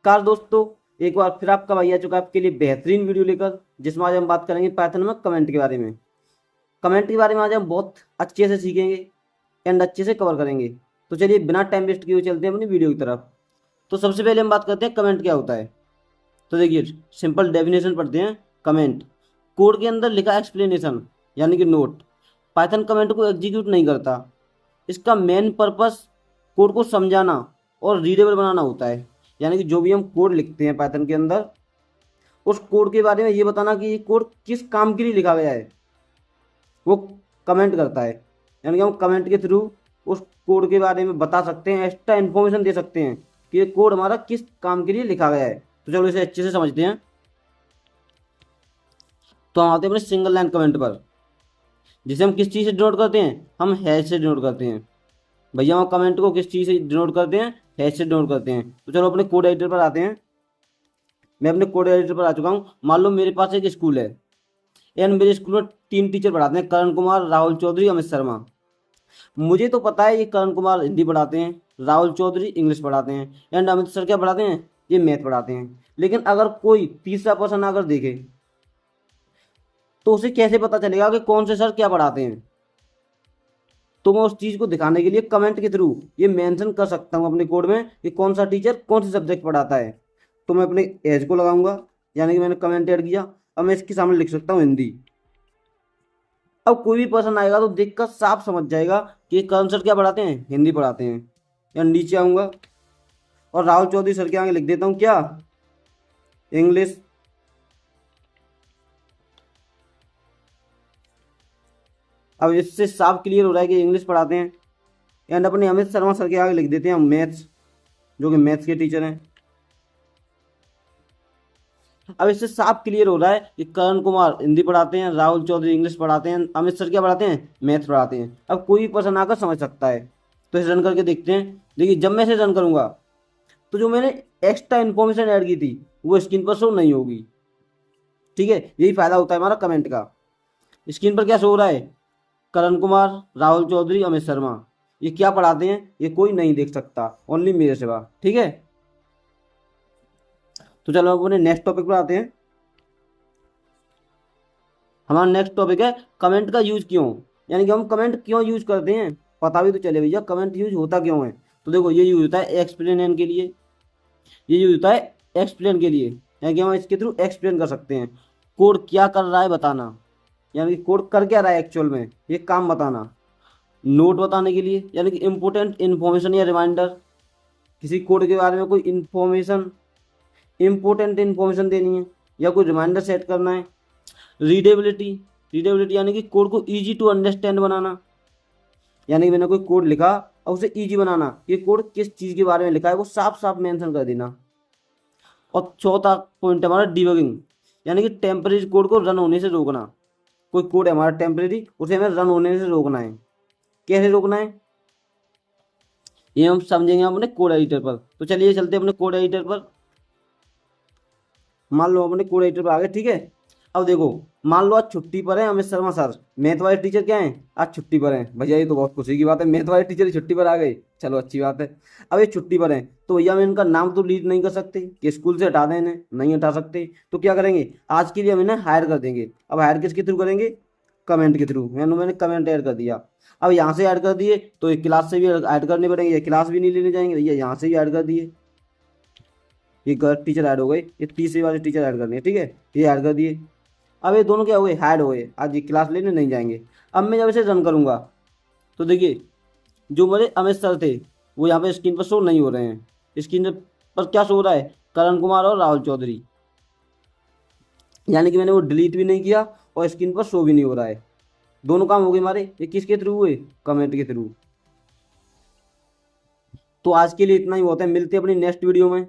नमस्कार दोस्तों, एक बार फिर आपका भाई आ चुका है आपके लिए बेहतरीन वीडियो लेकर, जिसमें आज हम बात करेंगे पाइथन में कमेंट के बारे में। कमेंट के बारे में आज हम बहुत अच्छे से सीखेंगे एंड अच्छे से कवर करेंगे। तो चलिए बिना टाइम वेस्ट किए हुए चलते हैं अपनी वीडियो की तरफ। तो सबसे पहले हम बात करते हैं कमेंट क्या होता है। तो देखिए सिंपल डेफिनेशन पढ़ते हैं। कमेंट कोड के अंदर लिखा एक्सप्लेनेशन यानी कि नोट। पाइथन कमेंट को एग्जीक्यूट नहीं करता। इसका मेन पर्पस कोड को समझाना और रीडेबल बनाना होता है। यानी कि जो भी हम कोड लिखते हैं पाइथन के अंदर, उस कोड के बारे में ये बताना कि ये कोड किस काम के लिए लिखा गया है, वो कमेंट करता है। यानी कि हम कमेंट के थ्रू उस कोड के बारे में बता सकते हैं, एक्स्ट्रा इन्फॉर्मेशन दे सकते हैं कि ये कोड हमारा किस काम के लिए लिखा गया है। तो चलो इसे अच्छे से समझते हैं। तो हम आते हैं अपने सिंगल लाइन कमेंट पर, जिसे हम किस चीज़ से डिनोट करते हैं, हम हैश से डिनोट करते हैं। भैया हम कमेंट को किस चीज़ से डिनोट करते हैं, हैश से डिनोट करते हैं। तो चलो अपने कोड एडिटर पर आते हैं। मैं अपने कोड एडिटर पर आ चुका हूँ। मान लो मेरे पास एक स्कूल है एंड मेरे स्कूल में 3 टीचर पढ़ाते हैं, करण कुमार, राहुल चौधरी, अमित शर्मा। मुझे तो पता है ये करण कुमार हिंदी पढ़ाते हैं, राहुल चौधरी इंग्लिश पढ़ाते हैं एंड अमित सर क्या पढ़ाते हैं, ये मैथ पढ़ाते हैं। लेकिन अगर कोई तीसरा पर्सन अगर देखे तो उसे कैसे पता चलेगा कि कौन से सर क्या पढ़ाते हैं। तो मैं उस चीज़ को दिखाने के लिए कमेंट के थ्रू ये मेंशन कर सकता हूँ अपने कोड में कि कौन सा टीचर कौन से सब्जेक्ट पढ़ाता है। तो मैं अपने एज को लगाऊंगा, यानी कि मैंने कमेंट ऐड किया। अब मैं इसके सामने लिख सकता हूँ हिंदी। अब कोई भी पर्सन आएगा तो देखकर साफ समझ जाएगा कि करण सर क्या पढ़ाते हैं, हिंदी पढ़ाते हैं। या नीचे आऊँगा और राहुल चौधरी सर के आगे लिख देता हूँ क्या, इंग्लिश। अब इससे साफ क्लियर हो रहा है कि इंग्लिश पढ़ाते हैं। एंड अपने अमित शर्मा सर के आगे लिख देते हैं मैथ्स, जो कि मैथ्स के टीचर हैं। अब इससे साफ क्लियर हो रहा है कि करण कुमार हिंदी पढ़ाते हैं, राहुल चौधरी इंग्लिश पढ़ाते हैं, अमित सर क्या पढ़ाते हैं, मैथ पढ़ाते हैं। अब कोई भी पर्सन आकर समझ सकता है। तो इसे रन करके देखते हैं। देखिए जब मैं इसे रन करूंगा तो जो मैंने एक्स्ट्रा इन्फॉर्मेशन ऐड की थी वो स्क्रीन पर शो नहीं होगी। ठीक है, यही फायदा होता है हमारा कमेंट का। स्क्रीन पर क्या शो हो रहा है, करण कुमार, राहुल चौधरी, अमित शर्मा, ये क्या पढ़ाते हैं ये कोई नहीं देख सकता, ओनली मेरे सिवा। ठीक है, तो चलो अपने नेक्स्ट टॉपिक पर आते हैं। हमारा नेक्स्ट टॉपिक है कमेंट का यूज क्यों। यानी कि हम कमेंट क्यों यूज करते हैं, पता भी तो चले भैया कमेंट यूज होता क्यों है। तो देखो ये यूज होता है एक्सप्लेन के लिए, ये यूज होता है एक्सप्लेन के लिए। यानी कि हम इसके थ्रू एक्सप्लेन कर सकते हैं कोड क्या कर रहा है बताना, यानी कि कोड कर क्या रहा है एक्चुअल में, ये काम बताना। नोट बताने के लिए, यानी कि इम्पोर्टेंट इन्फॉर्मेशन या रिमाइंडर, किसी कोड के बारे में कोई इन्फॉर्मेशन, इम्पोर्टेंट इन्फॉर्मेशन देनी है या कोई रिमाइंडर सेट करना है। रीडेबिलिटी, रीडेबिलिटी यानी कि कोड को इजी टू अंडरस्टैंड बनाना, यानी कि मैंने कोई कोड लिखा और उसे इजी बनाना, ये कोड किस चीज़ के बारे में लिखा है वो साफ साफ मेंशन कर देना। और चौथा पॉइंट है हमारा डिबगिंग, यानी कि टेम्परेरी कोड को रन होने से रोकना। कोई कोड है हमारा टेम्परेरी, उसे हमें रन होने से रोकना है। कैसे रोकना है ये हम समझेंगे अपने कोड एडिटर पर। तो चलिए चलते हैं अपने कोड एडिटर पर। मान लो अपने कोड एडिटर पर आ गए। ठीक है, अब देखो मान लो आज छुट्टी पर है अमित शर्मा सर, मैथ वाले टीचर क्या हैं, आज छुट्टी पर हैं। भैया ये तो बहुत खुशी की बात है, मैथ वाले टीचर ही छुट्टी पर आ गए, चलो अच्छी बात है। अब ये छुट्टी पर हैं तो भैया हम इनका नाम तो डिलीट नहीं कर सकते कि स्कूल से हटा दें, इन्हें नहीं हटा सकते। तो क्या करेंगे, आज के लिए हम इन्हें हायर कर देंगे। अब हायर किसके थ्रू करेंगे, कमेंट के थ्रू। मैंने कमेंट ऐड कर दिया। अब यहाँ से ऐड कर दिए तो एक क्लास से भी ऐड करने पड़ेंगे, ये क्लास भी नहीं लेने जाएंगे भैया, यहाँ से भी ऐड कर दिए। ये गर्ल टीचर ऐड हो गई, ये तीसरी वाले टीचर ऐड करनी है। ठीक है, ये ऐड कर दिए। अब ये दोनों क्या हो गए, हाइड हो गए, आज ये क्लास लेने नहीं जाएंगे। अब मैं जब इसे रन करूंगा तो देखिए जो मेरे अमित सर थे वो यहाँ पे स्क्रीन पर शो नहीं हो रहे हैं। स्क्रीन पर क्या शो हो रहा है, करण कुमार और राहुल चौधरी। यानी कि मैंने वो डिलीट भी नहीं किया और स्क्रीन पर शो भी नहीं हो रहा है। दोनों काम हो गए हमारे। ये किसके थ्रू हुए, कमेंट के थ्रू। तो आज के लिए इतना ही बहुत है, मिलते हैं अपनी नेक्स्ट वीडियो में।